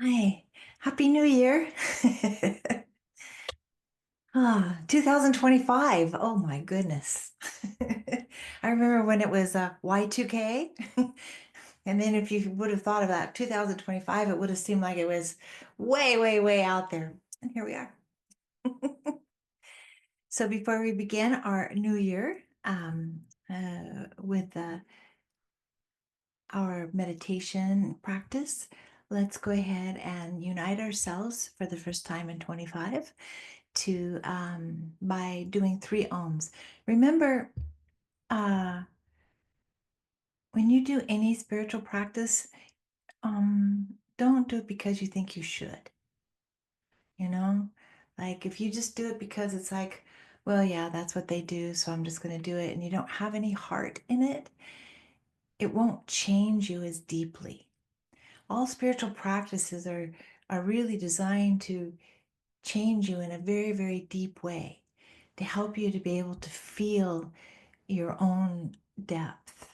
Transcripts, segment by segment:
Hi, Happy New Year. 2025. Oh my goodness. I remember when it was Y2K. And then if you would have thought about 2025, it would have seemed like it was way, way, way out there. And here we are. So before we begin our new year with our meditation practice, let's go ahead and unite ourselves for the first time in 25 to by doing 3 ohms. Remember, uh, when you do any spiritual practice, don't do it because you think you should, you know? Like if you just do it because it's like, well, yeah, that's what they do, so I'm just going to do it, and you don't have any heart in it, it won't change you as deeply. All spiritual practices are really designed to change you in a very, very deep way, to help you to be able to feel your own depth.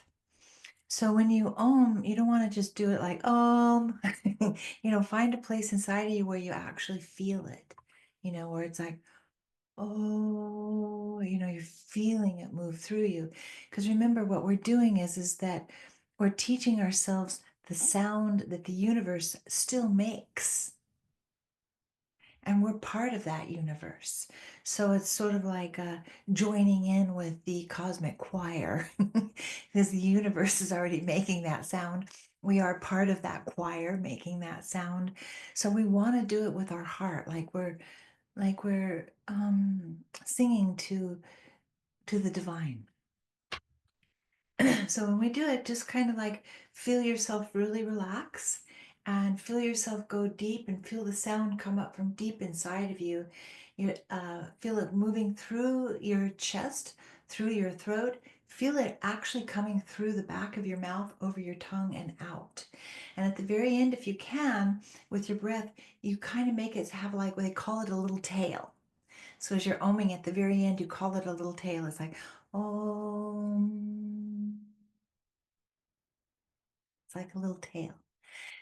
So when you you don't want to just do it like find a place inside of you where you actually feel it, where it's like, oh, you're feeling it move through you. Because remember, what we're doing is that we're teaching ourselves the sound that the universe still makes. And we're part of that universe. So it's sort of like joining in with the cosmic choir because the universe is already making that sound. We are part of that choir making that sound. So we want to do it with our heart, like we're singing to the divine. So when we do it, just kind of like feel yourself really relax and feel yourself go deep and feel the sound come up from deep inside of you. You feel it moving through your chest, through your throat. Feel it actually coming through the back of your mouth, over your tongue and out. And at the very end, if you can, with your breath, you kind of make it have like what they call it a little tail. So as you're oming at the very end, you call it a little tail. It's like, Om. It's like a little tail.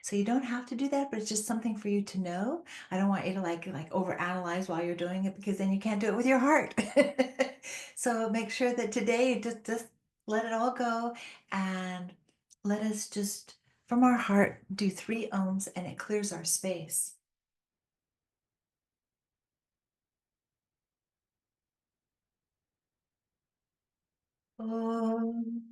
So you don't have to do that, but it's just something for you to know. I don't want you to like overanalyze while you're doing it because then you can't do it with your heart. So make sure that today you just let it all go and let us just from our heart do 3 ohms and it clears our space. Om.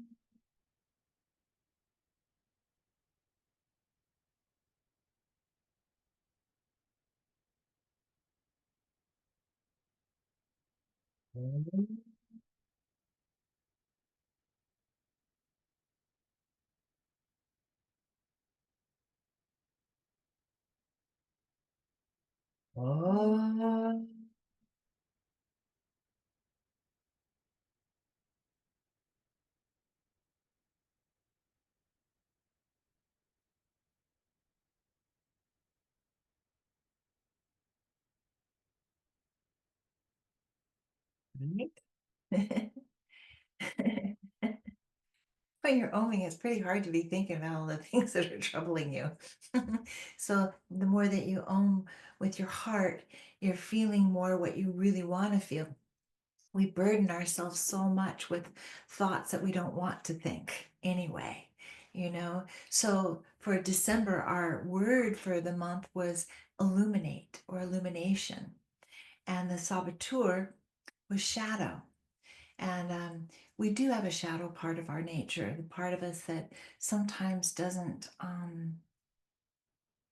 Om. Right? When you're oming, it's pretty hard to be thinking about all the things that are troubling you. So the more that you om with your heart, you're feeling more what you really want to feel. We burden ourselves so much with thoughts that we don't want to think anyway, So for December, our word for the month was illuminate or illumination. And the saboteur was shadow. And we do have a shadow part of our nature, the part of us that sometimes doesn't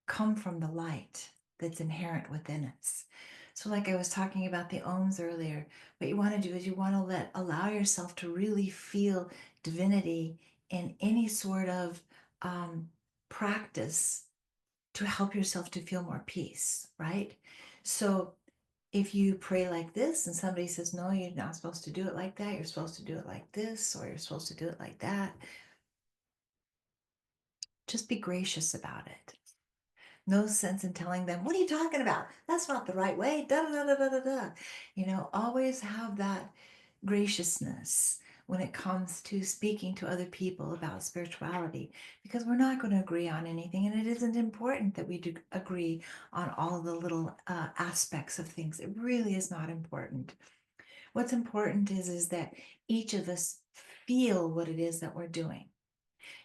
come from the light that's inherent within us. So, like I was talking about the ohms earlier, what you want to do is you want to allow yourself to really feel divinity in any sort of practice to help yourself to feel more peace, right? So, if you pray like this and somebody says, no, you're not supposed to do it like that, you're supposed to do it like this, or you're supposed to do it like that, just be gracious about it. No sense in telling them, what are you talking about? That's not the right way. Da da da da da da. Always have that graciousness. when it comes to speaking to other people about spirituality, because we're not going to agree on anything, and it isn't important that we do agree on all of the little aspects of things. It really is not important. What's important is that each of us feel what it is that we're doing.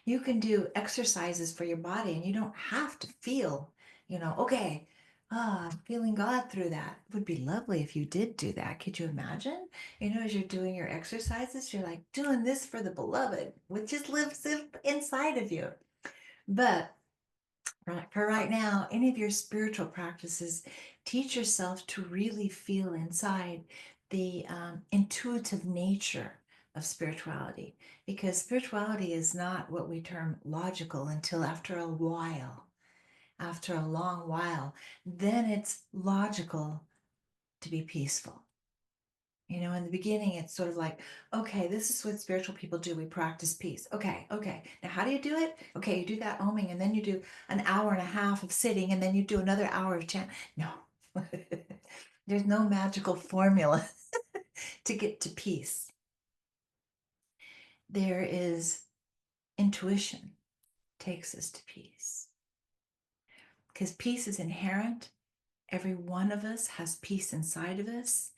You can do exercises for your body and you don't have to feel, okay, I'm feeling God through that. It would be lovely if you did do that. Could you imagine? As you're doing your exercises, you're like doing this for the beloved, which just lives inside of you. But for right now, any of your spiritual practices, teach yourself to really feel inside the intuitive nature of spirituality, because spirituality is not what we term logical until after a while, after a long while. Then it's logical to be peaceful. In the beginning, it's sort of like, okay, this is what spiritual people do. We practice peace. Okay, okay. Now, how do you do it? Okay, you do that oming, and then you do an hour and a half of sitting, and then you do another hour of chant. No, there's no magical formula to get to peace. There is intuition takes us to peace, because peace is inherent. Every one of us has peace inside of us.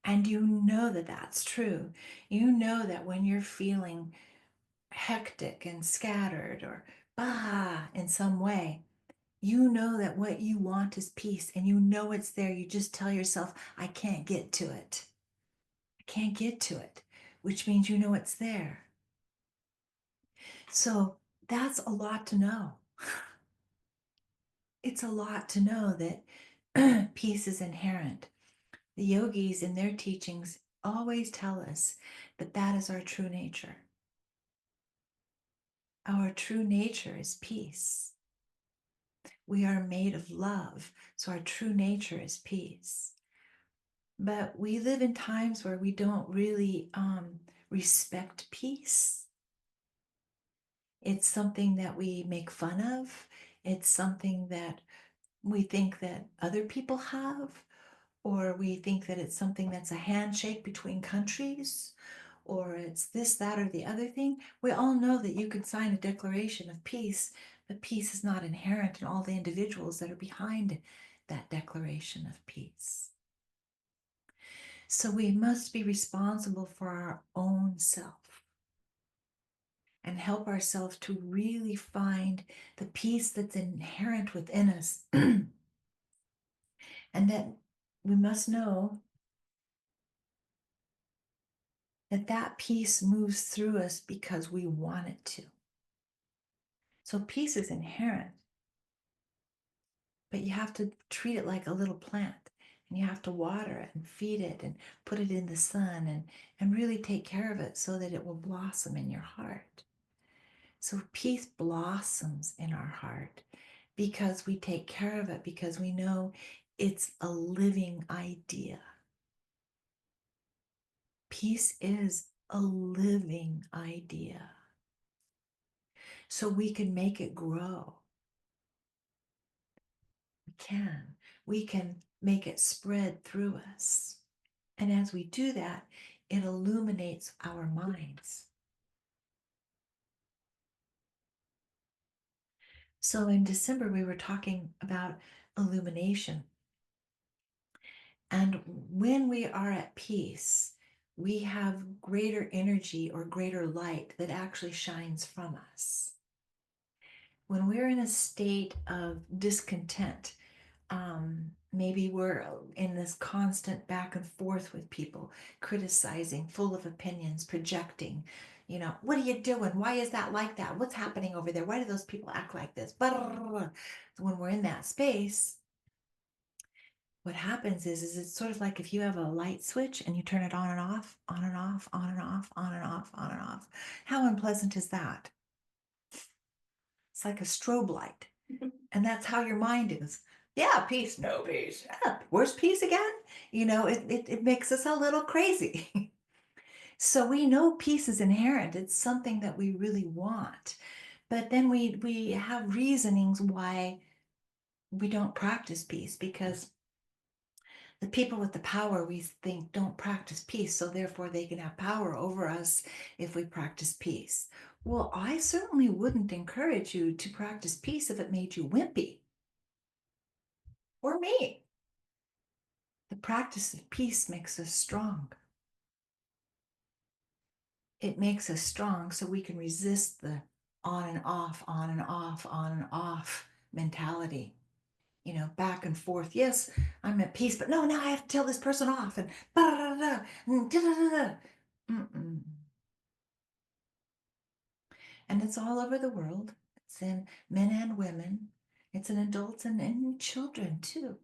And you know that that's true. You know that when you're feeling hectic and scattered or in some way, you know that what you want is peace, and you know it's there. You just tell yourself, I can't get to it. I can't get to it, which means you know it's there. So that's a lot to know. It's a lot to know that peace is inherent. The yogis in their teachings always tell us that that is our true nature. Our true nature is peace. We are made of love, so our true nature is peace. But we live in times where we don't really respect peace. It's something that we make fun of. It's something that we think that other people have, or we think that it's something that's a handshake between countries, or it's this, that, or the other thing. We all know that you can sign a declaration of peace, but peace is not inherent in all the individuals that are behind that declaration of peace. So we must be responsible for our own self and help ourselves to really find the peace that's inherent within us. And that we must know that that peace moves through us because we want it to. So peace is inherent, but you have to treat it like a little plant, and you have to water it and feed it and put it in the sun and really take care of it so that it will blossom in your heart. So peace blossoms in our heart because we take care of it, because we know it's a living idea. Peace is a living idea. So we can make it grow. We can. We can make it spread through us. And as we do that, it illuminates our minds. So in December, we were talking about illumination. And when we are at peace, we have greater energy or greater light that actually shines from us. When we're in a state of discontent, maybe we're in this constant back and forth with people, criticizing, full of opinions, projecting, what are you doing? Why is that like that? What's happening over there? Why do those people act like this? When we're in that space, what happens is it's sort of like if you have a light switch and you turn it on and off, on and off, on and off, on and off, on and off. How unpleasant is that? It's like a strobe light. And that's how your mind is. Yeah, peace, no peace. Yeah, where's peace again? It makes us a little crazy. So we know peace is inherent. It's something that we really want. But then we have reasonings why we don't practice peace, because The people with the power, we think, don't practice peace, so therefore they can have power over us if we practice peace. Well, I certainly wouldn't encourage you to practice peace if it made you wimpy or me. The practice of peace makes us strong. It makes us strong so we can resist the on and off, on and off, on and off mentality. Back and forth. Yes, I'm at peace, but no, now I have to tell this person off and da da da da da da. Mm-mm. And it's all over the world. It's in men and women. It's in adults and in children too.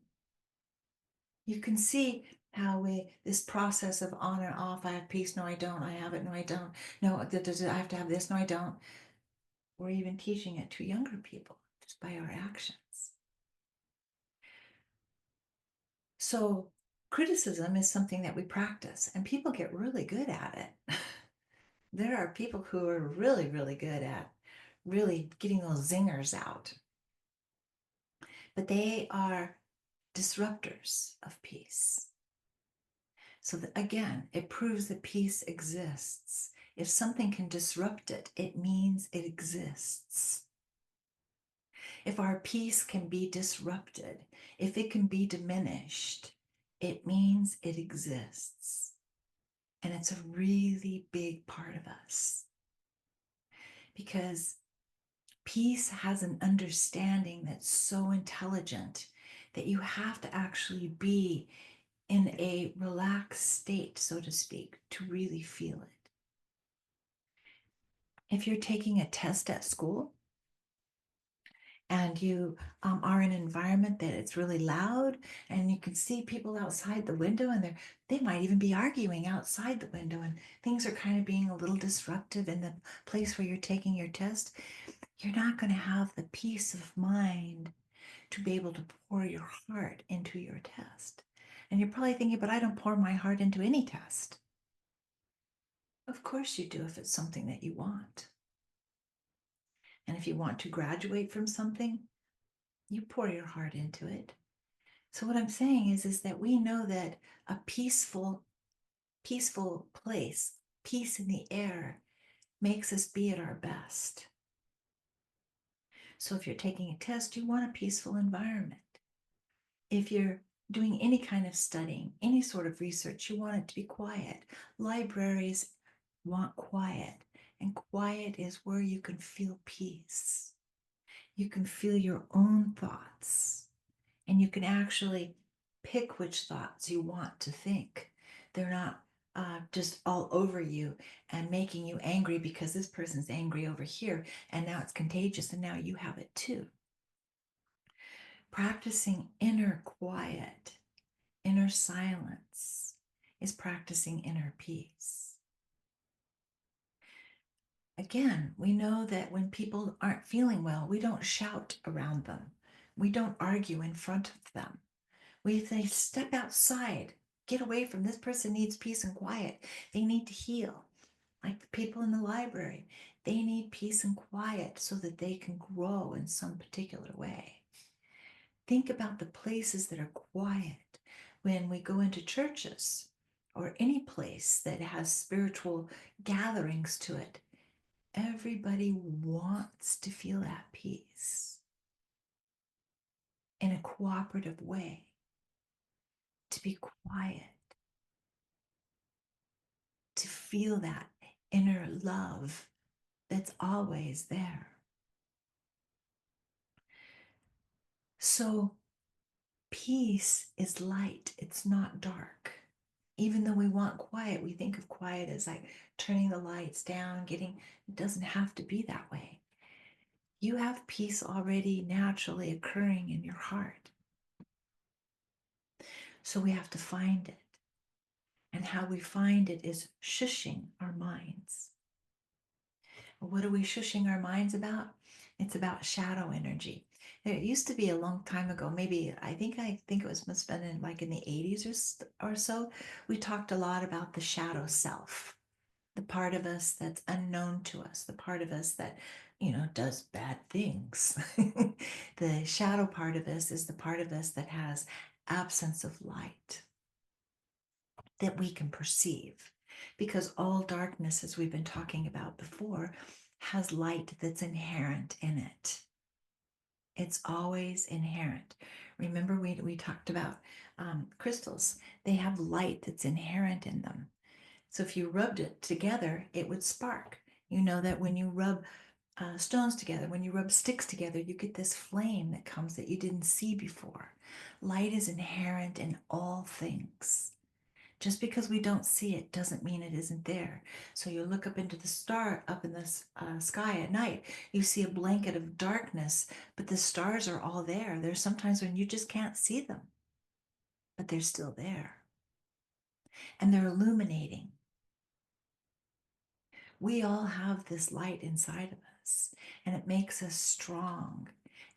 You can see how this process of on and off, I have peace, no, I don't, I have it, no, I don't, no, I have to have this, no, I don't. We're even teaching it to younger people just by our actions. So criticism is something that we practice, and people get really good at it. There are people who are really, really good at really getting those zingers out, but they are disruptors of peace. So that, again, it proves that peace exists. If something can disrupt it, it means it exists. If our peace can be disrupted, if it can be diminished, it means it exists. And it's a really big part of us because peace has an understanding that's so intelligent that you have to actually be in a relaxed state, so to speak, to really feel it. If you're taking a test at school and you are in an environment that it's really loud and you can see people outside the window and they might even be arguing outside the window and things are kind of being a little disruptive in the place where you're taking your test, you're not going to have the peace of mind to be able to pour your heart into your test. And you're probably thinking, but I don't pour my heart into any test. Of course you do if it's something that you want. And if you want to graduate from something, you pour your heart into it. So what I'm saying is that we know that a peaceful place, peace in the air, makes us be at our best. So if you're taking a test, you want a peaceful environment. If you're doing any kind of studying, any sort of research, you want it to be quiet. Libraries want quiet, and quiet is where you can feel peace. You can feel your own thoughts, and you can actually pick which thoughts you want to think. They're not just all over you and making you angry because this person's angry over here, and now it's contagious, and now you have it too. Practicing inner quiet, inner silence is practicing inner peace. Again, we know that when people aren't feeling well, we don't shout around them. We don't argue in front of them. We say, step outside, get away from this person needs peace and quiet. They need to heal. Like the people in the library, they need peace and quiet so that they can grow in some particular way. Think about the places that are quiet when we go into churches or any place that has spiritual gatherings to it. Everybody wants to feel at peace in a cooperative way, to be quiet, to feel that inner love that's always there. So peace is light, it's not dark. Even though we want quiet, we think of quiet as like turning the lights down, it doesn't have to be that way. You have peace already naturally occurring in your heart. So we have to find it. And how we find it is shushing our minds. What are we shushing our minds about? It's about shadow energy. There used to be a long time ago, maybe I think it was must have been in like in the 80s or so, we talked a lot about the shadow self, the part of us that's unknown to us, the part of us that does bad things. The shadow part of us is the part of us that has absence of light that we can perceive. Because all darkness, as we've been talking about before, has light that's inherent in it. It's always inherent. Remember, we talked about crystals. They have light that's inherent in them. So if you rubbed it together, it would spark. You know that when you rub stones together, when you rub sticks together, you get this flame that comes that you didn't see before. Light is inherent in all things. Just because we don't see it doesn't mean it isn't there. So you look up into the star, up in the sky at night, you see a blanket of darkness, but the stars are all there. There's sometimes when you just can't see them, but they're still there. And they're illuminating. We all have this light inside of us, and it makes us strong,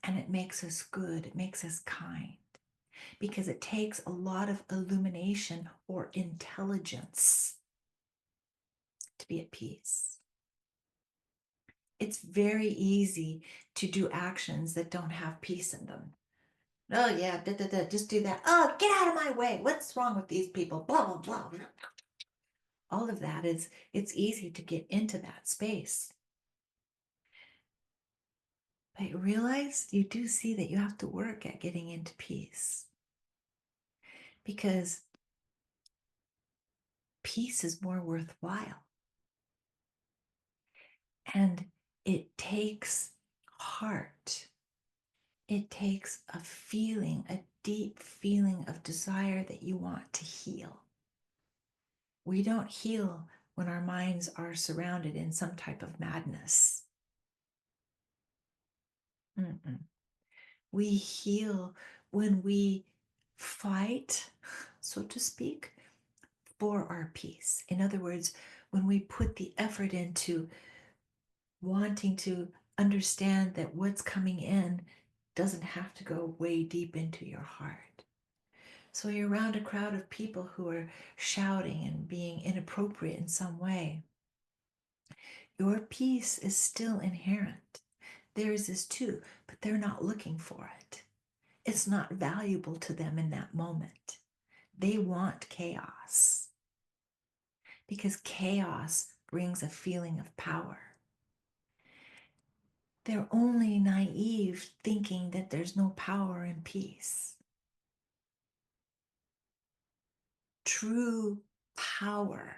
and it makes us good, it makes us kind, because it takes a lot of illumination or intelligence to be at peace. It's very easy to do actions that don't have peace in them. Oh yeah, just do that. Oh, get out of my way. What's wrong with these people? Blah, blah, blah. All of that is, it's easy to get into that space. But realize you do see that you have to work at getting into peace, because peace is more worthwhile. And it takes heart. It takes a feeling, a deep feeling of desire that you want to heal. We don't heal when our minds are surrounded in some type of madness. Mm-mm. We heal when we fight, so to speak, for our peace. In other words, when we put the effort into wanting to understand that what's coming in doesn't have to go way deep into your heart. So you're around a crowd of people who are shouting and being inappropriate in some way. Your peace is still inherent. Theirs is too, but they're not looking for it. It's not valuable to them in that moment. They want chaos, because chaos brings a feeling of power. They're only naive thinking that there's no power in peace. True power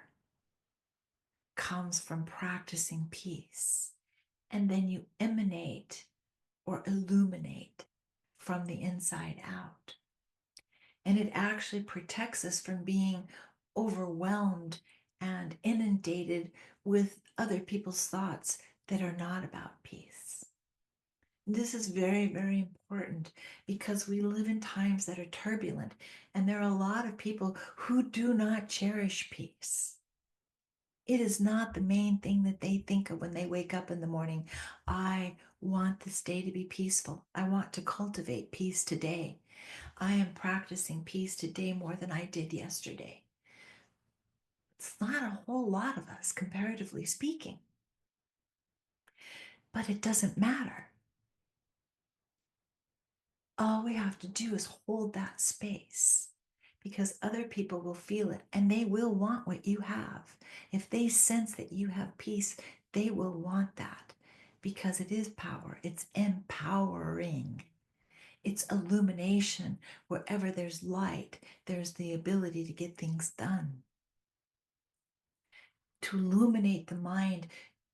comes from practicing peace, and then you emanate or illuminate from the inside out. And it actually protects us from being overwhelmed and inundated with other people's thoughts that are not about peace. This is very, very important, because we live in times that are turbulent, and there are a lot of people who do not cherish peace. It is not the main thing that they think of when they wake up in the morning. I want this day to be peaceful. I want to cultivate peace today. I am practicing peace today more than I did yesterday. It's not a whole lot of us, comparatively speaking, but it doesn't matter. All we have to do is hold that space, because other people will feel it and they will want what you have. If they sense that you have peace, they will want that, because it is power. It's empowering. It's illumination. Wherever there's light, there's the ability to get things done. To illuminate the mind,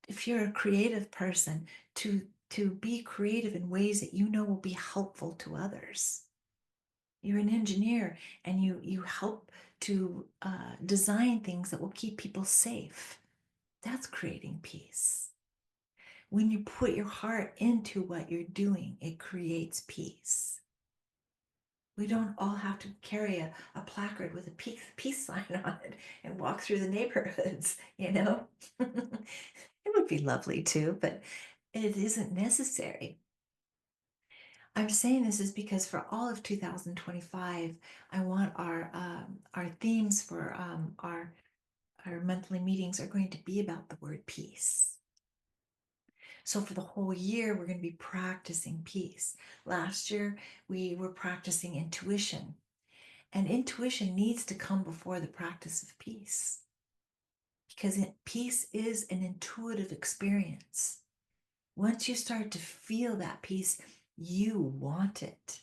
if you're a creative person, to be creative in ways that you know will be helpful to others. You're an engineer, and you help to design things that will keep people safe. That's creating peace. When you put your heart into what you're doing, it creates peace. We don't all have to carry a placard with a peace sign on it and walk through the neighborhoods, you know? It would be lovely too, but it isn't necessary. I'm saying this is because for all of 2025, I want our themes for our monthly meetings are going to be about the word peace. So for the whole year, we're going to be practicing peace. Last year, we were practicing intuition, and intuition needs to come before the practice of peace because peace is an intuitive experience. Once you start to feel that peace, you want it.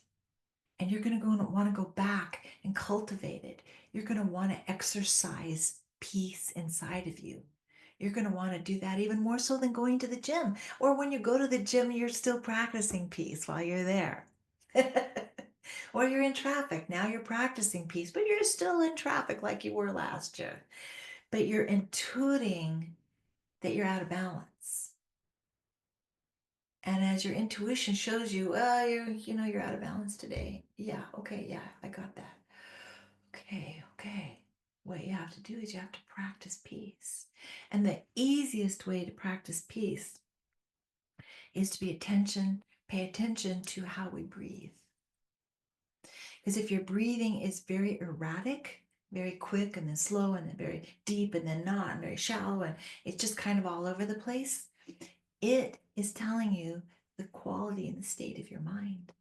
And you're going to want to go back and cultivate it. You're going to want to exercise peace inside of you. You're going to want to do that even more so than going to the gym. Or when you go to the gym, you're still practicing peace while you're there. Or you're in traffic. Now you're practicing peace, but you're still in traffic like you were last year. But you're intuiting that you're out of balance. And as your intuition shows you, you're out of balance today. Yeah, okay, yeah, I got that. Okay, okay. What you have to do is you have to practice peace. And the easiest way to practice peace is to pay attention to how we breathe. Because if your breathing is very erratic, very quick and then slow and then very deep and then not and very shallow and it's just kind of all over the place, it is telling you the quality and the state of your mind.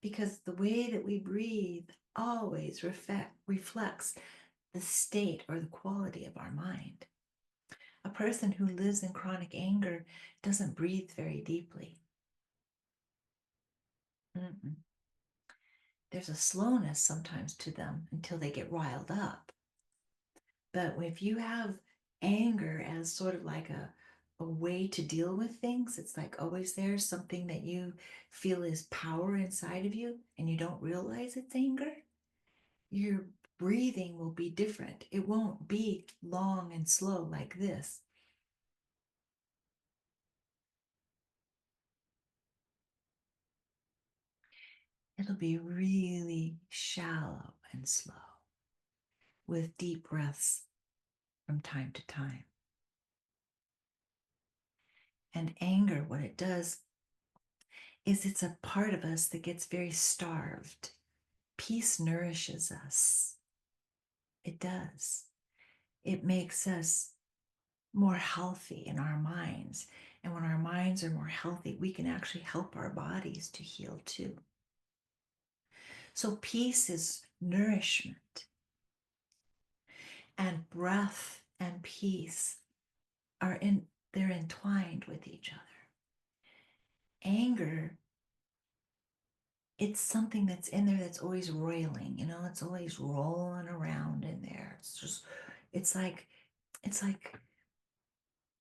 Because the way that we breathe always reflects the state or the quality of our mind. A person who lives in chronic anger doesn't breathe very deeply. Mm-mm. There's a slowness sometimes to them until they get riled up. But if you have anger as sort of like a way to deal with things, it's like always there, something that you feel is power inside of you and you don't realize it's anger, your breathing will be different. It won't be long and slow like this. It'll be really shallow and slow with deep breaths from time to time. And anger, what it does is it's a part of us that gets very starved. Peace nourishes us. It does. It makes us more healthy in our minds. And when our minds are more healthy, we can actually help our bodies to heal too. So peace is nourishment, and breath and peace they're entwined with each other. Anger, it's something that's in there that's always roiling, it's always rolling around in there. It's like it's like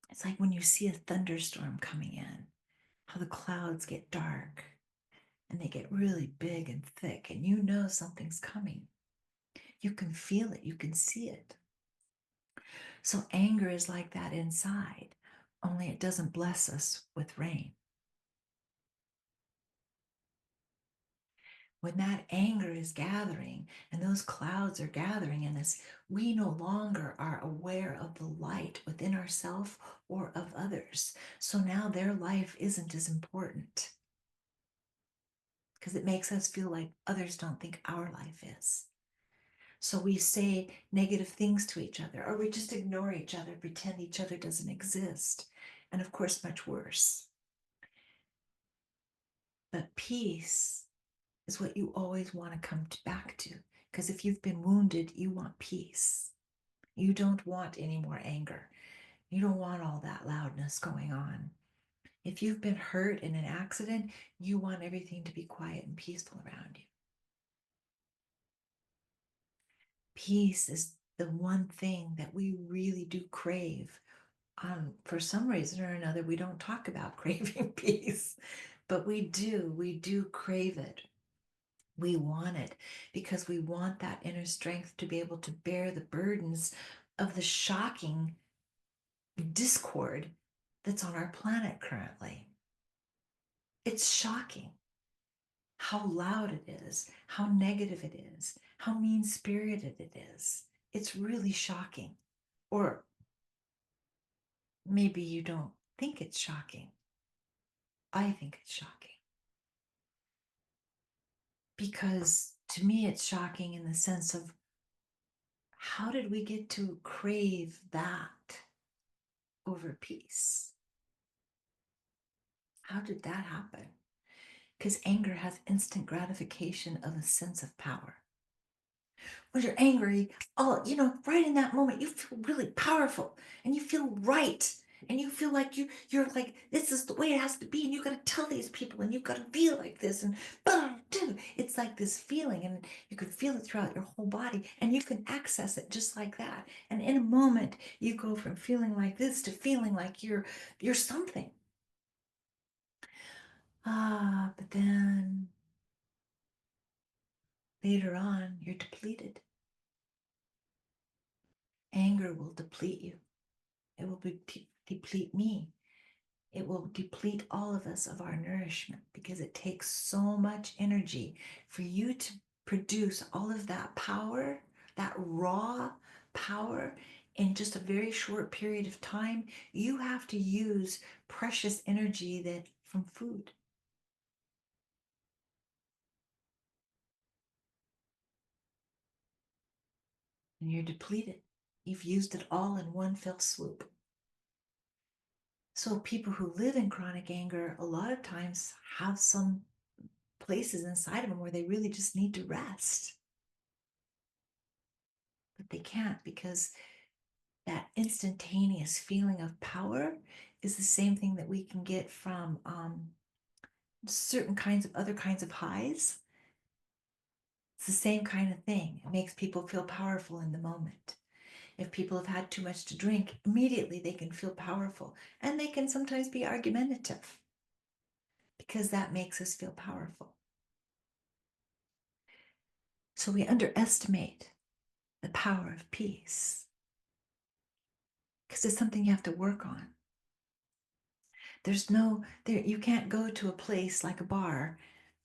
it's like when you see a thunderstorm coming in, how the clouds get dark and they get really big and thick, and something's coming. You can feel it, you can see it. So anger is like that inside, only it doesn't bless us with rain. When that anger is gathering and those clouds are gathering in us, we no longer are aware of the light within ourselves or of others. So now their life isn't as important because it makes us feel like others don't think our life is. So we say negative things to each other, or we just ignore each other, pretend each other doesn't exist. And of course, much worse. But peace is what you always want to come back to. Because if you've been wounded, you want peace. You don't want any more anger. You don't want all that loudness going on. If you've been hurt in an accident, you want everything to be quiet and peaceful around you. Peace is the one thing that we really do crave. For some reason or another, we don't talk about craving peace, but we do crave it. We want it because we want that inner strength to be able to bear the burdens of the shocking discord that's on our planet currently. It's shocking how loud it is, how negative it is, how mean spirited it is. It's really shocking. Or maybe you don't think it's shocking. I think it's shocking because to me, it's shocking in the sense of how did we get to crave that over peace? How did that happen? Because anger has instant gratification of a sense of power. When you're angry, oh, right in that moment, you feel really powerful and you feel right. And you feel like you're like, this is the way it has to be. And you got to tell these people and you've got to feel like this. And it's like this feeling, and you can feel it throughout your whole body and you can access it just like that. And in a moment, you go from feeling like this to feeling like you're something. But then later on, you're depleted. Anger will deplete you. It will deplete me. It will deplete all of us of our nourishment because it takes so much energy for you to produce all of that power, that raw power, in just a very short period of time. You have to use precious energy that from food, and you're depleted. You've used it all in one fell swoop. So people who live in chronic anger a lot of times have some places inside of them where they really just need to rest, but they can't, because that instantaneous feeling of power is the same thing that we can get from certain kinds of other kinds of highs. It's the same kind of thing. It makes people feel powerful in the moment. If people have had too much to drink, immediately they can feel powerful, and they can sometimes be argumentative because that makes us feel powerful. So we underestimate the power of peace because it's something you have to work on. There's no, there, you can't go to a place like a bar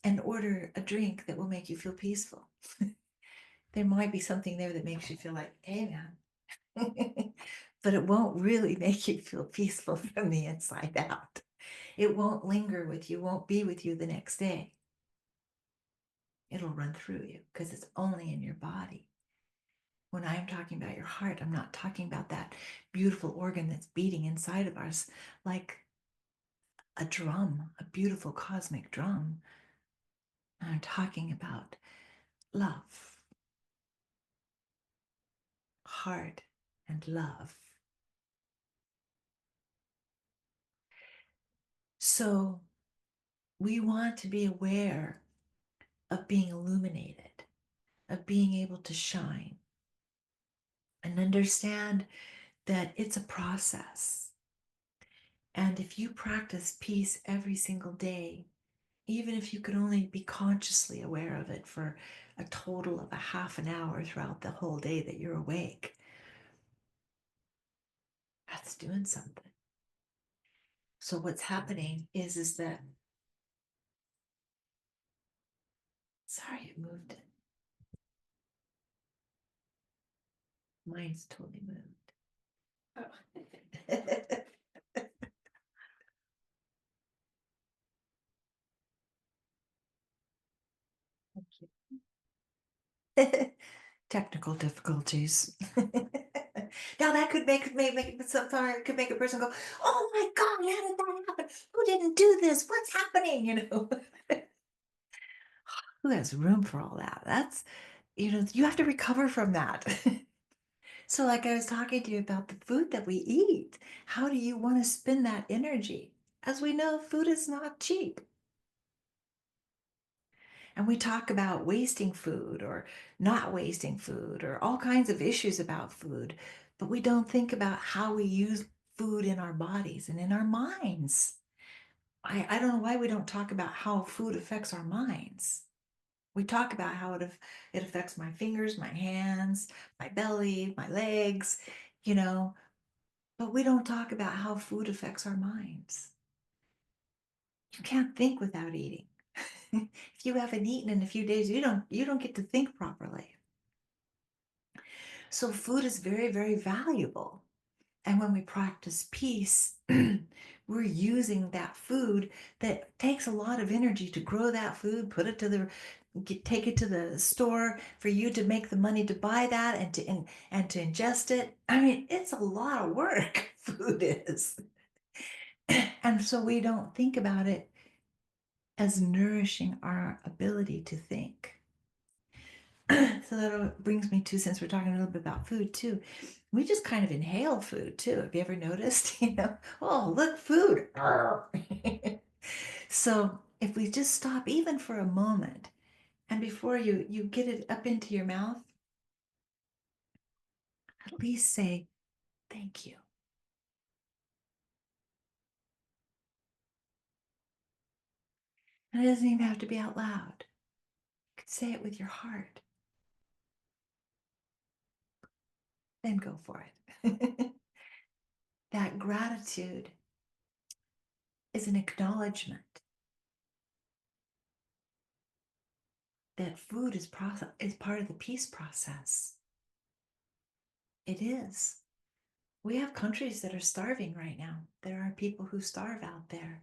and order a drink that will make you feel peaceful. There might be something there that makes you feel like, hey man, but it won't really make you feel peaceful from the inside out. It won't linger with you, won't be with you the next day. It'll run through you because it's only in your body. When I'm talking about your heart, I'm not talking about that beautiful organ that's beating inside of us like a drum, a beautiful cosmic drum. I'm talking about love, heart, and love. So we want to be aware of being illuminated, of being able to shine, and understand that it's a process. And if you practice peace every single day, even if you could only be consciously aware of it for a total of a half an hour throughout the whole day that you're awake, that's doing something. So what's happening is that, sorry, it moved. Mine's totally moved. Oh. Technical difficulties. Now that could make sometimes could make a person go, "Oh my God, how did that happen? Who didn't do this? What's happening?" Who has room for all that? That's, you have to recover from that. So, like I was talking to you about the food that we eat, how do you want to spend that energy? As we know, food is not cheap. And we talk about wasting food or not wasting food or all kinds of issues about food, but we don't think about how we use food in our bodies and in our minds. I don't know why we don't talk about how food affects our minds. We talk about how it affects my fingers, my hands, my belly, my legs, you know, but we don't talk about how food affects our minds. You can't think without eating. If you haven't eaten in a few days, you don't get to think properly. So food is very, very valuable. And when we practice peace, we're using that food that takes a lot of energy to grow that food, put it to take it to the store for you to make the money to buy that and to ingest it. I mean, it's a lot of work. Food is. And so we don't think about it as nourishing our ability to think. So that brings me to, since we're talking a little bit about food too, we just kind of inhale food too. Have you ever noticed? Oh, look, food. So if we just stop even for a moment, and before you get it up into your mouth, at least say thank you. And it doesn't even have to be out loud. You could say it with your heart, then go for it. That gratitude is an acknowledgement that food is part of the peace process. It is. We have countries that are starving right now. There are people who starve out there.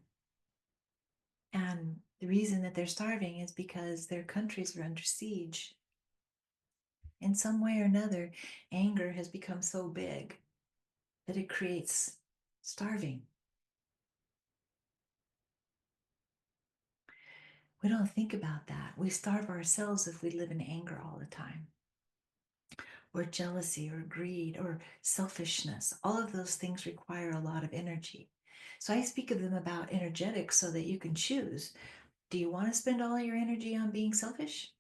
And the reason that they're starving is because their countries are under siege. In some way or another, anger has become so big that it creates starving. We don't think about that. We starve ourselves if we live in anger all the time, or jealousy, or greed, or selfishness. All of those things require a lot of energy. So I speak of them about energetics so that you can choose. Do you want to spend all your energy on being selfish?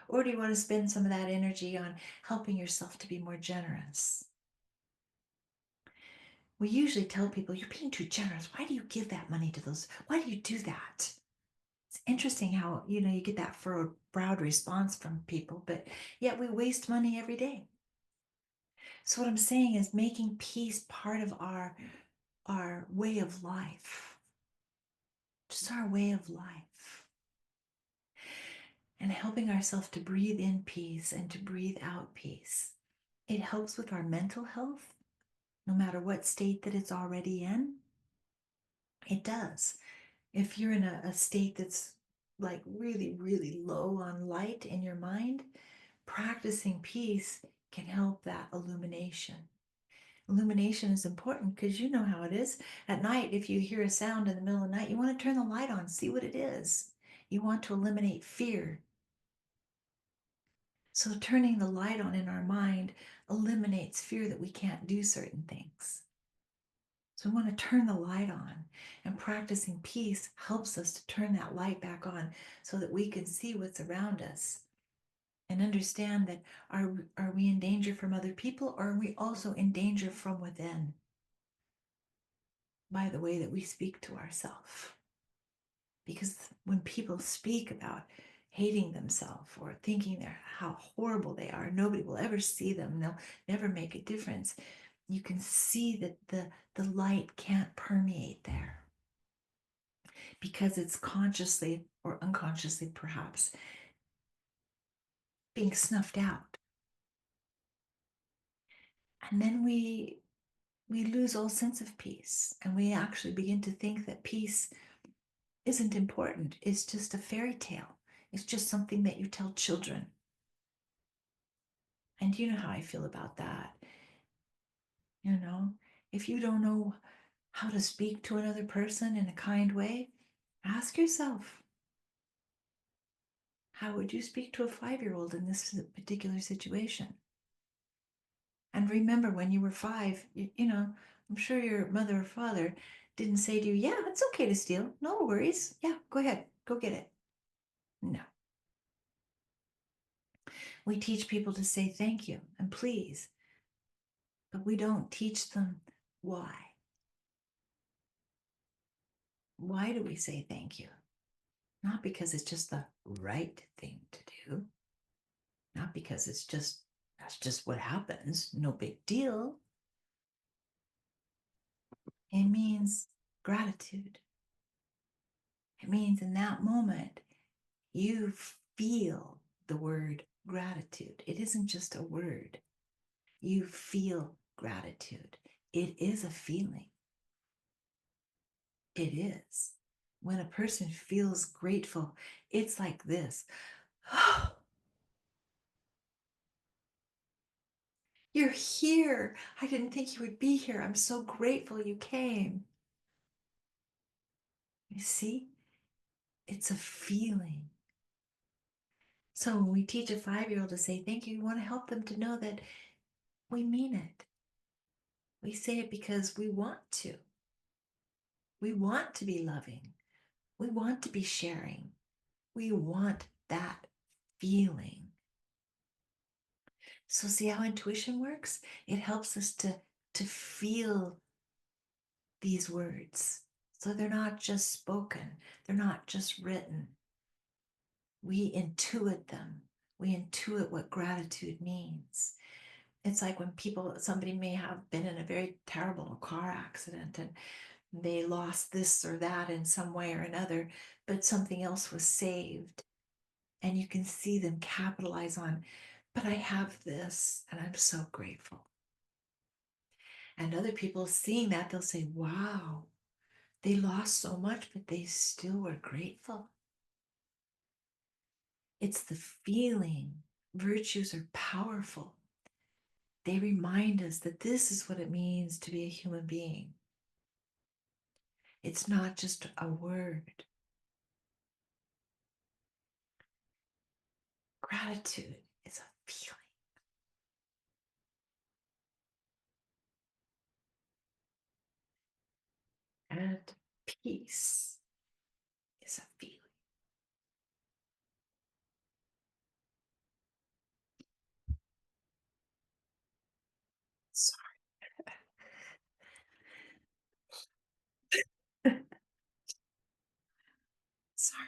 Or do you want to spend some of that energy on helping yourself to be more generous? We usually tell people, you're being too generous. Why do you give that money to those? Why do you do that? It's interesting how, you get that furrowed browed response from people, but yet we waste money every day. So what I'm saying is making peace part of our way of life, just our way of life, and helping ourselves to breathe in peace and to breathe out peace. It helps with our mental health, no matter what state that it's already in. It does. If you're in a state that's like really, really low on light in your mind, practicing peace can help that illumination. Illumination is important because you know how it is. At night, if you hear a sound in the middle of the night, you want to turn the light on, see what it is. You want to eliminate fear. So turning the light on in our mind eliminates fear that we can't do certain things. So we want to turn the light on, and practicing peace helps us to turn that light back on so that we can see what's around us and understand that are we in danger from other people, or are we also in danger from within by the way that we speak to ourselves? Because when people speak about hating themselves or thinking they're how horrible they are, nobody will ever see them, they'll never make a difference, you can see that the light can't permeate there because it's consciously or unconsciously perhaps being snuffed out. And then we lose all sense of peace, and we actually begin to think that peace isn't important. It's just a fairy tale. It's just something that you tell children. And you know how I feel about that. You know, if you don't know how to speak to another person in a kind way, ask yourself, how would you speak to a 5-year-old in this particular situation? And remember, when you were 5, I'm sure your mother or father didn't say to you, yeah, it's okay to steal. No worries. Yeah, go ahead. Go get it. No. We teach people to say thank you and please, but we don't teach them why. Why do we say thank you? Not because it's just the right thing to do, not because that's just what happens, no big deal. It means gratitude. It means in that moment, you feel the word gratitude. It isn't just a word. You feel gratitude. It is a feeling. It is. When a person feels grateful, it's like this. You're here. I didn't think you would be here. I'm so grateful you came. You see, it's a feeling. So when we teach a 5-year-old to say thank you, we want to help them to know that we mean it. We say it because we want to. We want to be loving. We want to be sharing. We want that feeling. So see how intuition works? It helps us to feel these words. So they're not just spoken, they're not just written. We intuit them. We intuit what gratitude means. It's like when somebody may have been in a very terrible car accident and they lost this or that in some way or another, but something else was saved. And you can see them capitalize on, but I have this and I'm so grateful. And other people seeing that, they'll say, wow, they lost so much, but they still were grateful. It's the feeling. Virtues are powerful. They remind us that this is what it means to be a human being. It's not just a word. Gratitude is a feeling. And peace is a feeling. Sorry. Sorry.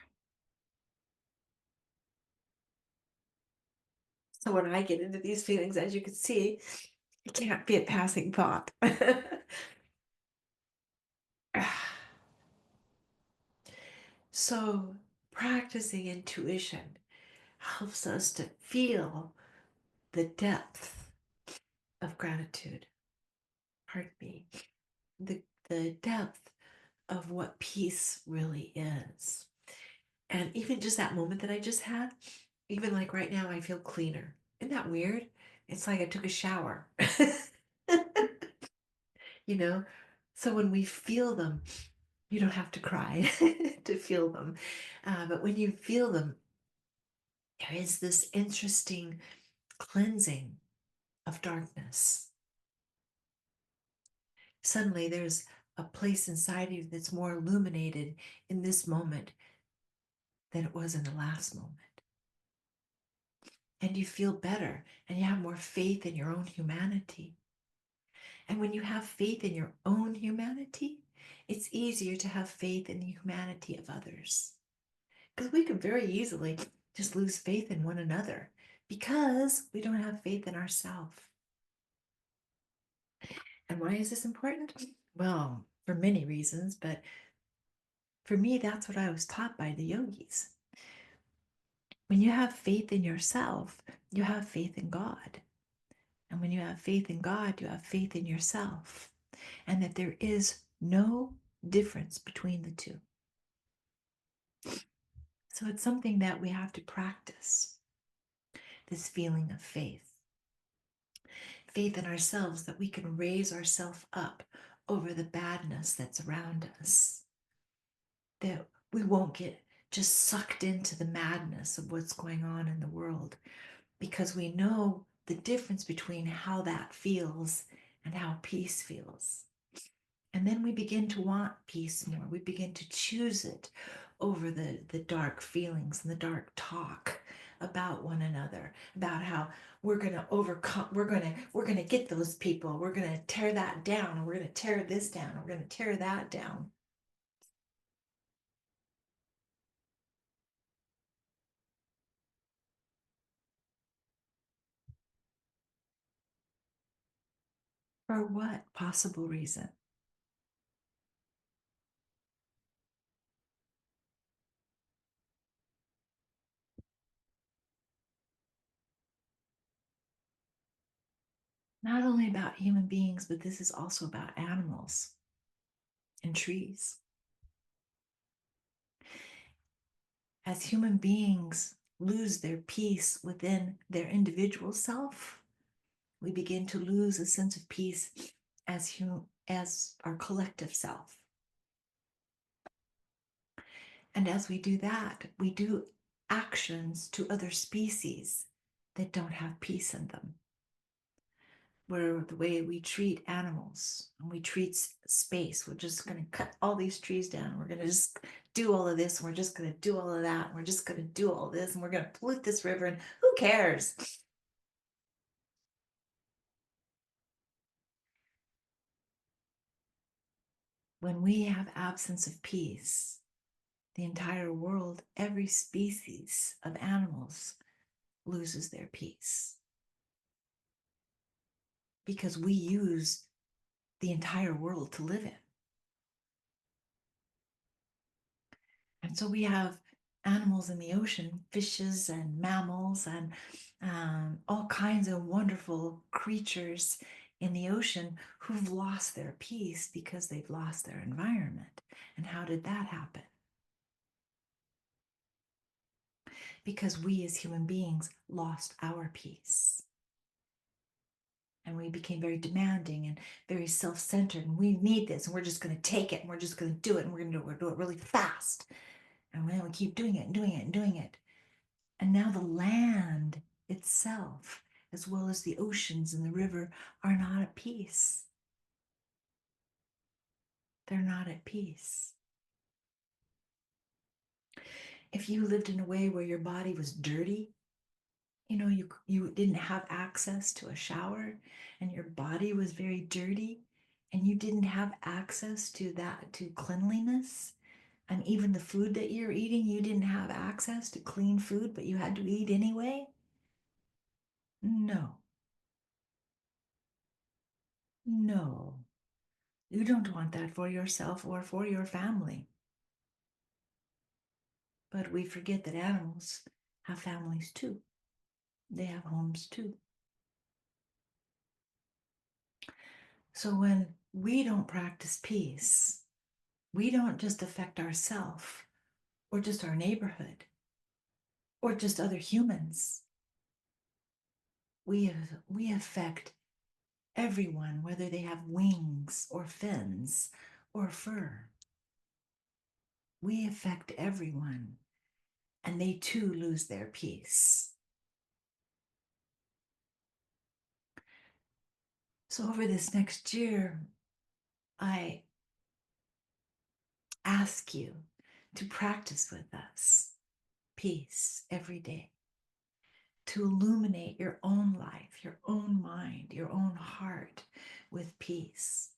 So when I get into these feelings, as you can see, it can't be a passing thought. So practicing intuition helps us to feel the depth of gratitude. Pardon me. The depth of what peace really is. And even just that moment that I just had, even like right now, I feel cleaner. Isn't that weird? It's like I took a shower. you know? So when we feel them, you don't have to cry to feel them. But when you feel them, there is this interesting cleansing of darkness. Suddenly, there's a place inside you that's more illuminated in this moment than it was in the last moment. And you feel better and you have more faith in your own humanity. And when you have faith in your own humanity, it's easier to have faith in the humanity of others. Because we could very easily just lose faith in one another because we don't have faith in ourselves. And why is this important? Well, for many reasons, but for me, that's what I was taught by the yogis. When you have faith in yourself, you have faith in God. And when you have faith in God, you have faith in yourself. And that there is no difference between the two. So it's something that we have to practice, this feeling of faith. Faith in ourselves that we can raise ourselves up over the badness that's around us. That we won't get just sucked into the madness of what's going on in the world because we know the difference between how that feels and how peace feels. And then we begin to want peace more. We begin to choose it over the dark feelings and the dark talk about one another, about how we're going to overcome, we're going to get those people, we're going to tear that down, and we're going to tear this down, and we're going to tear that down. For what possible reason? Not only about human beings, but this is also about animals and trees. As human beings lose their peace within their individual self, We begin to lose a sense of peace as our collective self. And as we do that, we do actions to other species that don't have peace in them. Where the way we treat animals and we treat space, we're just going to cut all these trees down. We're going to just do all of this. And we're just going to do all of that. And we're just going to do all this. And we're going to pollute this river. And who cares? When we have absence of peace, the entire world, every species of animals loses their peace because we use the entire world to live in. And so we have animals in the ocean, fishes and mammals, and all kinds of wonderful creatures in the ocean who've lost their peace because they've lost their environment. And how did that happen? Because we as human beings lost our peace. And we became very demanding and very self-centered. And we need this, and we're just going to take it, and we're just going to do it, and we're going to do it really fast. And we keep doing it and doing it and doing it. And now the land itself, as well as the oceans and the river, are not at peace. They're not at peace. If you lived in a way where your body was dirty, you didn't have access to a shower and your body was very dirty and you didn't have access to cleanliness, and even the food that you're eating, you didn't have access to clean food, but you had to eat anyway. No, no, you don't want that for yourself or for your family. But we forget that animals have families too. They have homes too. So when we don't practice peace, we don't just affect ourselves or just our neighborhood or just other humans. We affect everyone, whether they have wings or fins or fur. We affect everyone, and they too lose their peace. So over this next year, I ask you to practice with us peace every day, to illuminate your own life, your own mind, your own heart with peace.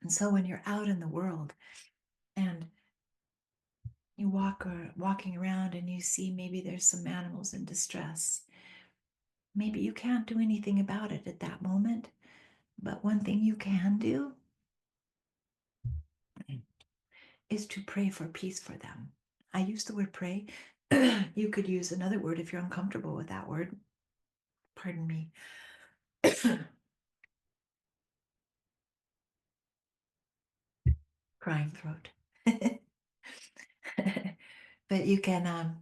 And so when you're out in the world and you walking around and you see maybe there's some animals in distress, maybe you can't do anything about it at that moment, but one thing you can do is to pray for peace for them. I use the word pray. You could use another word if you're uncomfortable with that word. Pardon me. Crying throat. But you can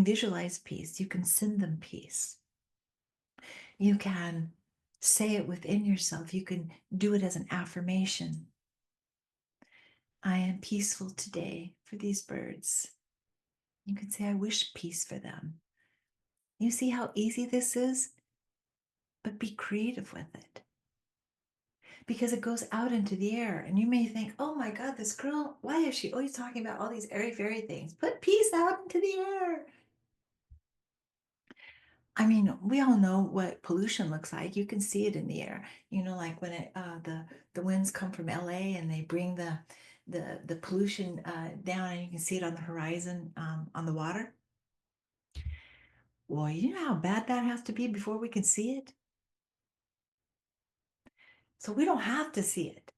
visualize peace. You can send them peace. You can say it within yourself. You can do it as an affirmation. I am peaceful today for these birds. You can say, I wish peace for them. You see how easy this is? But be creative with it. Because it goes out into the air. And you may think, oh my God, this girl, why is she always talking about all these airy fairy things? Put peace out into the air. I mean, we all know what pollution looks like. You can see it in the air. Like when the winds come from LA and they bring the pollution down, and you can see it on the horizon, on the water. Well, you know how bad that has to be before we can see it. So we don't have to see it.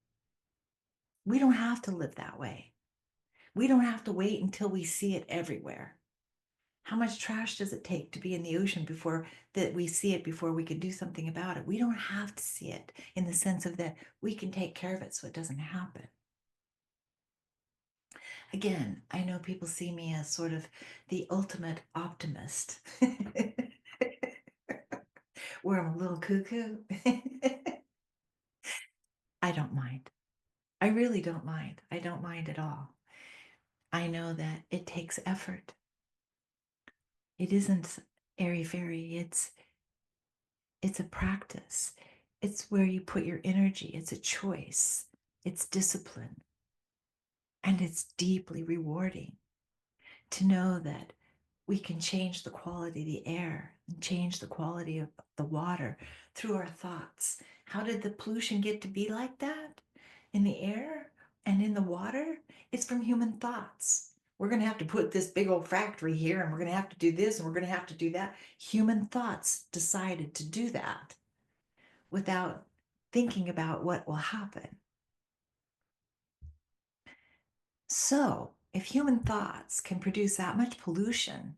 We don't have to live that way. We don't have to wait until we see it everywhere. How much trash does it take to be in the ocean before that we see it before we can do something about it? We don't have to see it in the sense of that we can take care of it so it doesn't happen. Again, I know people see me as sort of the ultimate optimist. where I'm a little cuckoo, I don't mind. I really don't mind. I don't mind at all. I know that it takes effort. It isn't airy fairy. It's a practice. It's where you put your energy. It's a choice. It's discipline. And it's deeply rewarding to know that we can change the quality of the air and change the quality of the water through our thoughts. How did the pollution get to be like that in the air and in the water? It's from human thoughts. We're going to have to put this big old factory here, and we're going to have to do this, and we're going to have to do that. Human thoughts decided to do that without thinking about what will happen. So, if human thoughts can produce that much pollution,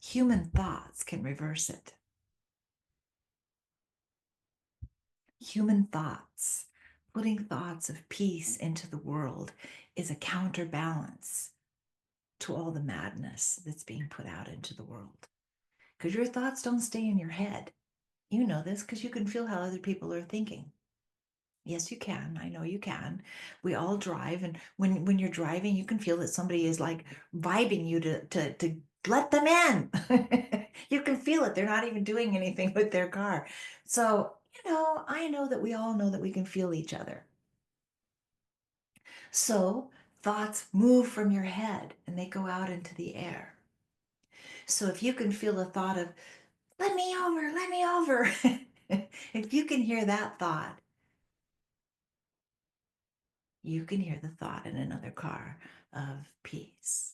human thoughts can reverse it. Human thoughts, putting thoughts of peace into the world, is a counterbalance to all the madness that's being put out into the world. Because your thoughts don't stay in your head. You know this because you can feel how other people are thinking. Yes, you can. I know you can. We all drive, and when you're driving, you can feel that somebody is like vibing you to let them in. You can feel it. They're not even doing anything with their car. So, I know that we all know that we can feel each other. So, thoughts move from your head and they go out into the air. So, if you can feel the thought of, let me over, if you can hear that thought, you can hear the thought in another car of peace.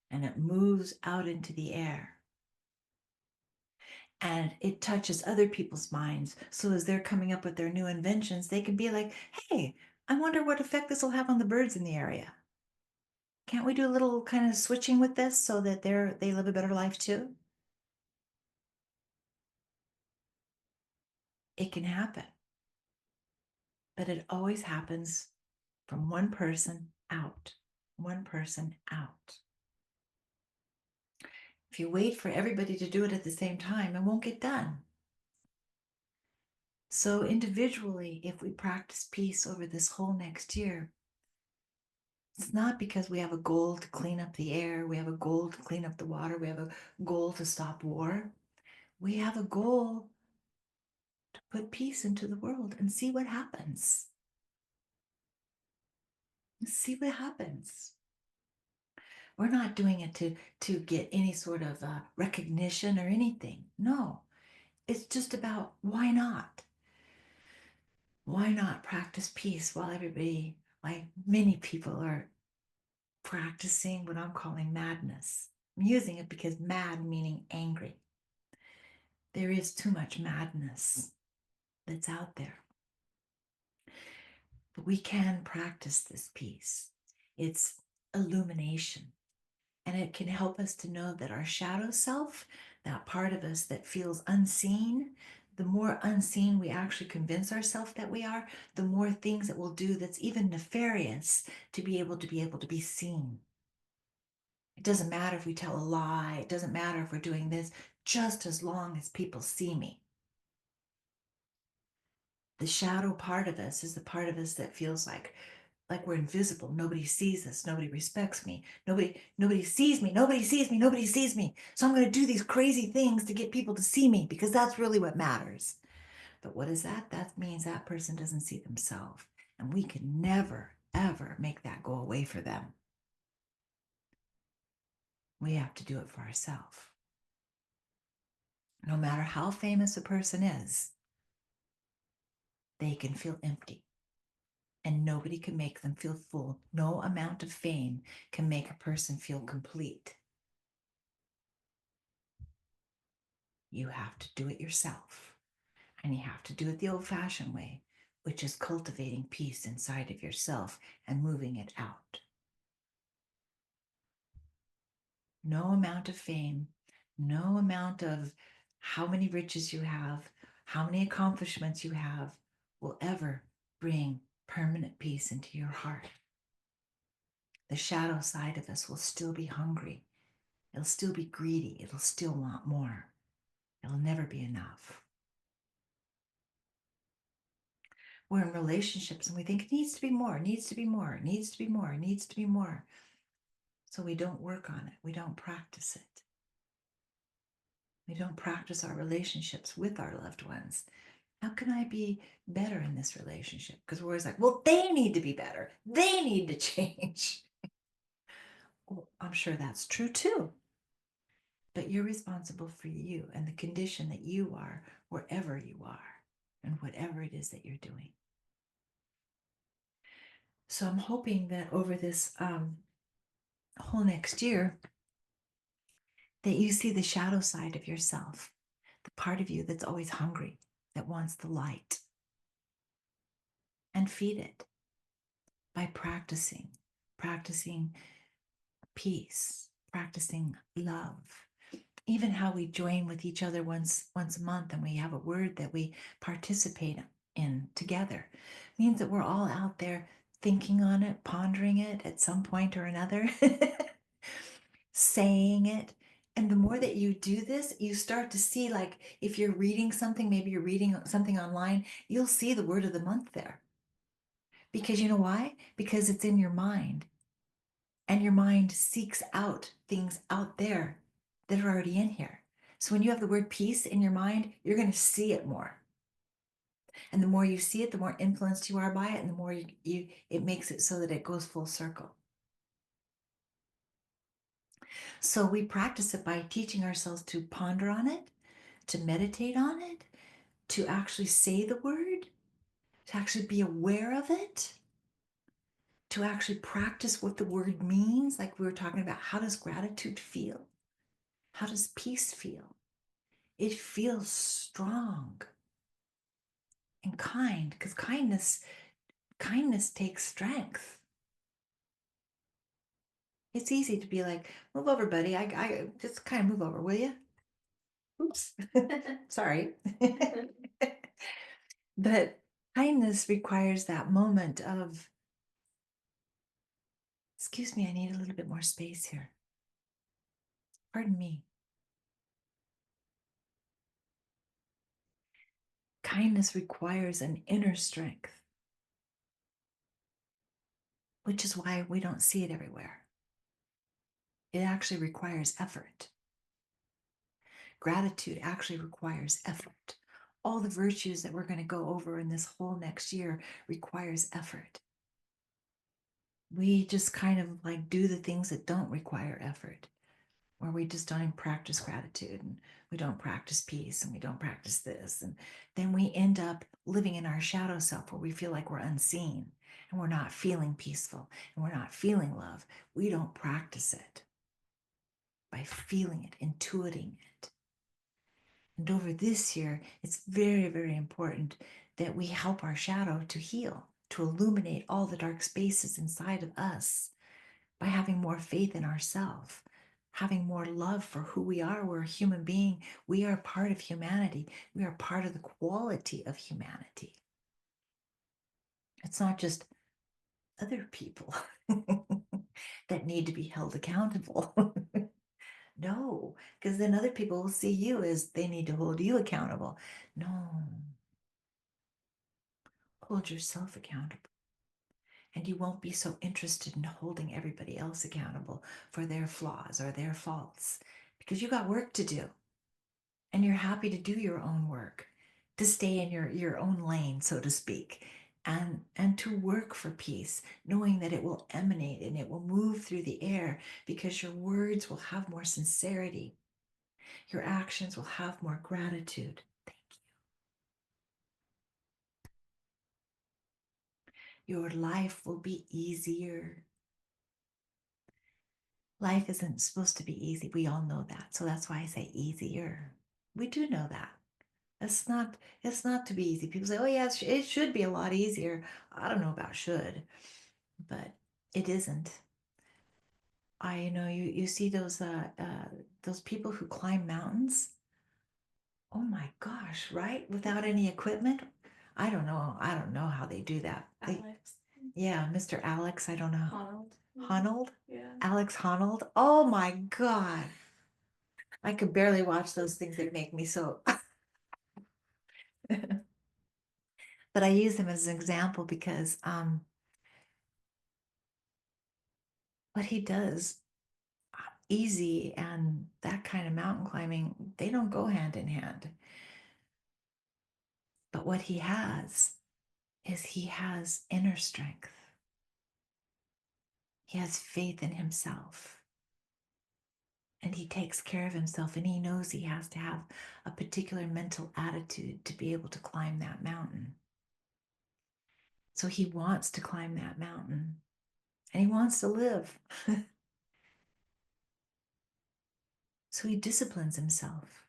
And it moves out into the air. And it touches other people's minds. So as they're coming up with their new inventions, they can be like, hey, I wonder what effect this will have on the birds in the area. Can't we do a little kind of switching with this so that they live a better life too? It can happen, but it always happens from one person out, one person out. If you wait for everybody to do it at the same time, it won't get done. So individually, if we practice peace over this whole next year, it's not because we have a goal to clean up the air, we have a goal to clean up the water, we have a goal to stop war. We have a goal to put peace into the world and see what happens. See what happens. We're not doing it to get any sort of recognition or anything. No, it's just about why not? Why not practice peace while everybody, like many people, are practicing what I'm calling madness? I'm using it because mad meaning angry. There is too much madness that's out there. But we can practice this peace. It's illumination. And it can help us to know that our shadow self, that part of us that feels unseen, the more unseen we actually convince ourselves that we are, the more things that we'll do that's even nefarious to be able to be seen. It doesn't matter if we tell a lie. It doesn't matter if we're doing this, just as long as people see me. The shadow part of us is the part of us that feels like we're invisible. Nobody sees us. Nobody respects me. Nobody sees me. Nobody sees me. Nobody sees me. So I'm going to do these crazy things to get people to see me because that's really what matters. But what is that? That means that person doesn't see themselves. And we can never, ever make that go away for them. We have to do it for ourselves. No matter how famous a person is, they can feel empty. And nobody can make them feel full. No amount of fame can make a person feel complete. You have to do it yourself. And you have to do it the old-fashioned way, which is cultivating peace inside of yourself and moving it out. No amount of fame, no amount of how many riches you have, how many accomplishments you have will ever bring permanent peace into your heart. The shadow side of us will still be hungry. It'll still be greedy. It'll still want more. It'll never be enough. We're in relationships and we think it needs to be more, it needs to be more, it needs to be more, it needs to be more. So we don't work on it. We don't practice it. We don't practice our relationships with our loved ones. How can I be better in this relationship? Because we're always like, well, they need to be better. They need to change. Well, I'm sure that's true too. But you're responsible for you and the condition that you are wherever you are and whatever it is that you're doing. So I'm hoping that over this whole next year, that you see the shadow side of yourself, the part of you that's always hungry, that wants the light, and feed it by practicing peace, practicing love. Even how we join with each other once a month and we have a word that we participate in together means that we're all out there thinking on it, pondering it at some point or another, saying it. And the more that you do this, you start to see, like, if you're reading something, maybe you're reading something online, you'll see the word of the month there. Because you know why? Because it's in your mind. And your mind seeks out things out there that are already in here. So when you have the word peace in your mind, you're going to see it more. And the more you see it, the more influenced you are by it, and the more it makes it so that it goes full circle. So we practice it by teaching ourselves to ponder on it, to meditate on it, to actually say the word, to actually be aware of it, to actually practice what the word means. Like we were talking about, how does gratitude feel? How does peace feel? It feels strong and kind, because kindness takes strength. It's easy to be like, move over, buddy. I just kind of move over, will you? Oops. Sorry. But kindness requires that moment of, excuse me, I need a little bit more space here. Pardon me. Kindness requires an inner strength, which is why we don't see it everywhere. It actually requires effort. Gratitude actually requires effort. All the virtues that we're going to go over in this whole next year requires effort. We just kind of like do the things that don't require effort, where we just don't even practice gratitude, and we don't practice peace, and we don't practice this. And then we end up living in our shadow self where we feel like we're unseen and we're not feeling peaceful and we're not feeling love. We don't practice it by feeling it, intuiting it. And over this year, it's very, very important that we help our shadow to heal, to illuminate all the dark spaces inside of us by having more faith in ourselves, having more love for who we are. We're a human being. We are part of humanity. We are part of the quality of humanity. It's not just other people that need to be held accountable. No, because then other people will see you as they need to hold you accountable. No, hold yourself accountable. And you won't be so interested in holding everybody else accountable for their flaws or their faults, because you got work to do. And you're happy to do your own work, to stay in your own lane, so to speak, and to work for peace, knowing that it will emanate and it will move through the air, because your words will have more sincerity. Your actions will have more gratitude. Thank you. Your life will be easier. Life isn't supposed to be easy. We all know that. So that's why I say easier. We do know that. It's not to be easy. People say, oh yeah, it should be a lot easier. I don't know about should, but it isn't. I know you see those people who climb mountains. Oh my gosh, right? Without any equipment. I don't know how they do that. Alex. Yeah, Mr. Alex, I don't know. Honnold. Honnold? Yeah. Alex Honnold? Oh my God. I could barely watch those things that make me so. But I use them as an example because what he does, easy and that kind of mountain climbing, they don't go hand in hand. But what he has is he has inner strength. He has faith in himself. And he takes care of himself, and he knows he has to have a particular mental attitude to be able to climb that mountain. So he wants to climb that mountain, and he wants to live. So he disciplines himself,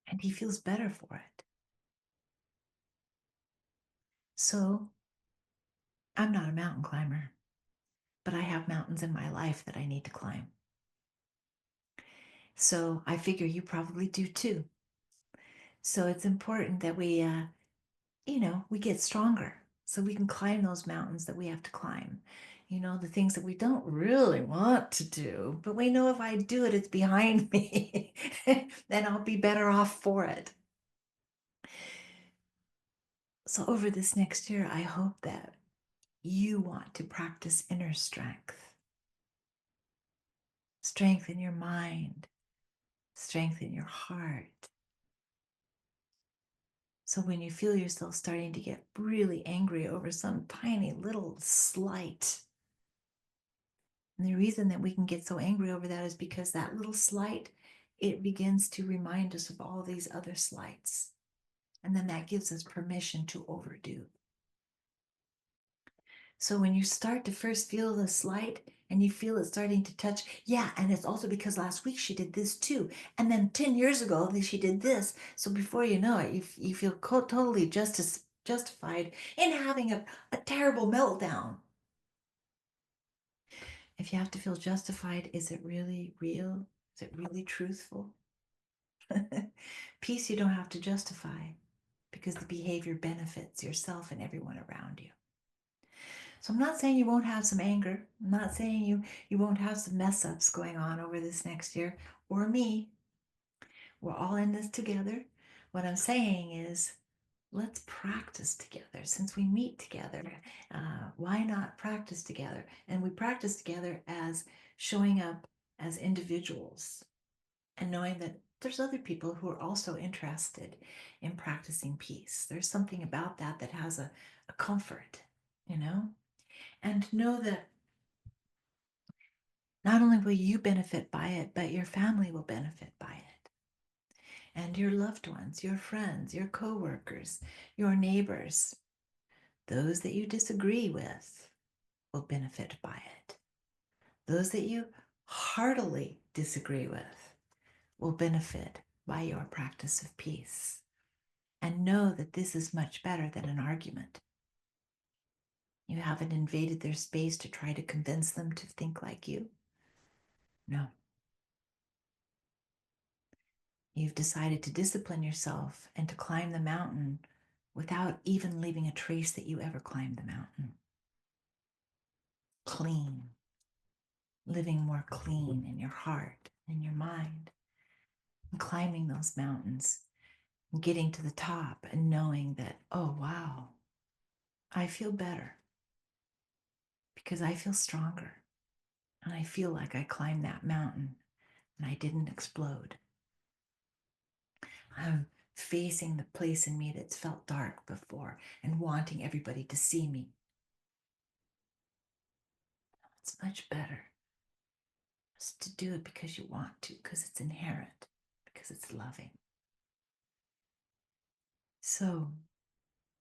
and he feels better for it. So I'm not a mountain climber, but I have mountains in my life that I need to climb. So I figure you probably do too. So it's important that we get stronger so we can climb those mountains that we have to climb. The things that we don't really want to do, but we know if I do it, it's behind me, then I'll be better off for it. So over this next year, I hope that you want to practice inner strength, strength in your mind, strength in your heart. So when you feel yourself starting to get really angry over some tiny little slight, and the reason that we can get so angry over that is because that little slight, it begins to remind us of all these other slights. And then that gives us permission to overdo. So when you start to first feel the slight and you feel it starting to touch, yeah, and it's also because last week she did this too. And then 10 years ago, she did this. So before you know it, you feel totally justified in having a terrible meltdown. If you have to feel justified, is it really real? Is it really truthful? Peace you don't have to justify because the behavior benefits yourself and everyone around you. So I'm not saying you won't have some anger. I'm not saying you won't have some mess ups going on over this next year or me. We're all in this together. What I'm saying is let's practice together. Since we meet together, why not practice together? And we practice together as showing up as individuals and knowing that there's other people who are also interested in practicing peace. There's something about that that has a comfort, you know? And know that not only will you benefit by it, but your family will benefit by it. And your loved ones, your friends, your coworkers, your neighbors, those that you disagree with will benefit by it. Those that you heartily disagree with will benefit by your practice of peace. And know that this is much better than an argument. You haven't invaded their space to try to convince them to think like you. No. You've decided to discipline yourself and to climb the mountain without even leaving a trace that you ever climbed the mountain. Clean, living more clean in your heart and your mind, and climbing those mountains and getting to the top and knowing that, oh, wow, I feel better because I feel stronger and I feel like I climbed that mountain and I didn't explode. I'm facing the place in me that's felt dark before and wanting everybody to see me. It's much better just to do it because you want to, because it's inherent, because it's loving. So,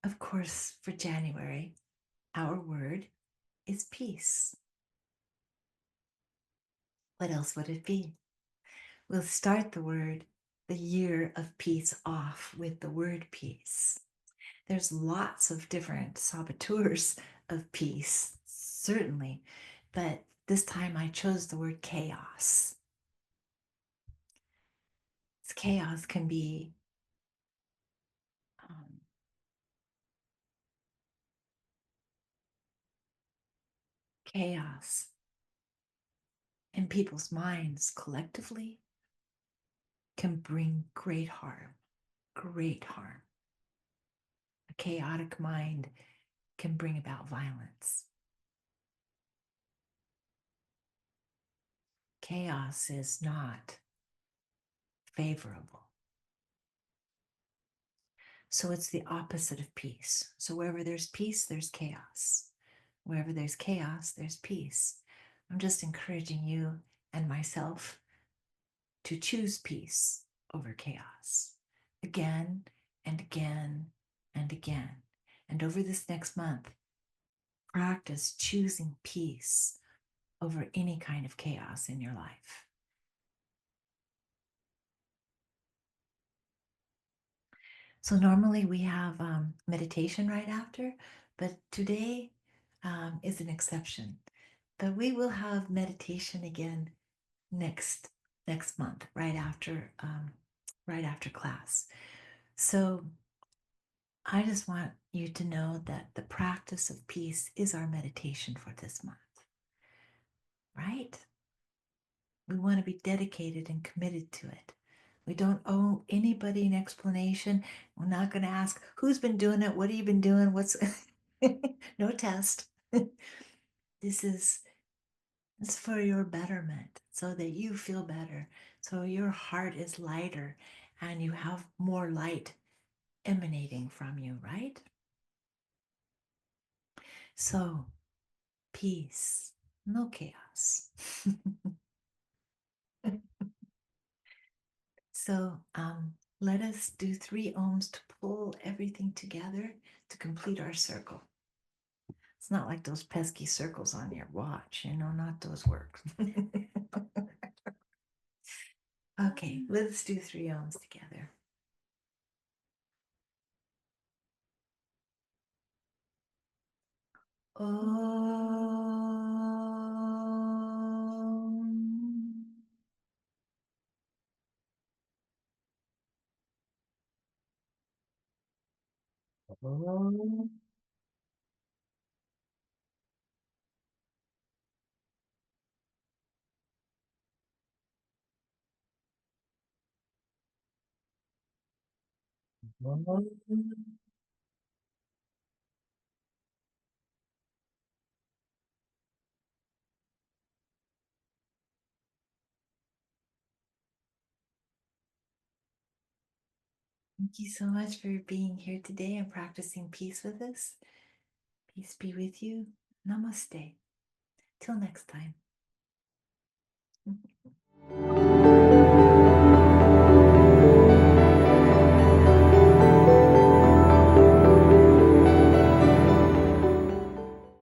of course, for January, our word is peace. What else would it be? We'll start the year of peace off with the word peace. There's lots of different saboteurs of peace, certainly, but this time I chose the word chaos. Chaos can be um, chaos in people's minds collectively can bring great harm, great harm. A chaotic mind can bring about violence. Chaos is not favorable. So it's the opposite of peace. So wherever there's peace, there's chaos. Wherever there's chaos, there's peace. I'm just encouraging you and myself to choose peace over chaos again and again and again. And over this next month, practice choosing peace over any kind of chaos in your life. So normally we have meditation right after, but today is an exception. But we will have meditation again next month, right after class. So I just want you to know that the practice of peace is our meditation for this month, right? We want to be dedicated and committed to it. We don't owe anybody an explanation. We're not going to ask who's been doing it, what have you been doing, what's no test. This is it's for your betterment so that you feel better, so your heart is lighter and you have more light emanating from you, right? So, peace, no chaos. So, let us do 3 ohms to pull everything together to complete our circle. It's not like those pesky circles on your watch, not those work. Okay, let's do 3 ohms together. Om. Om. Om. Thank you so much for being here today and practicing peace with us. Peace be with you. Namaste. Till next time.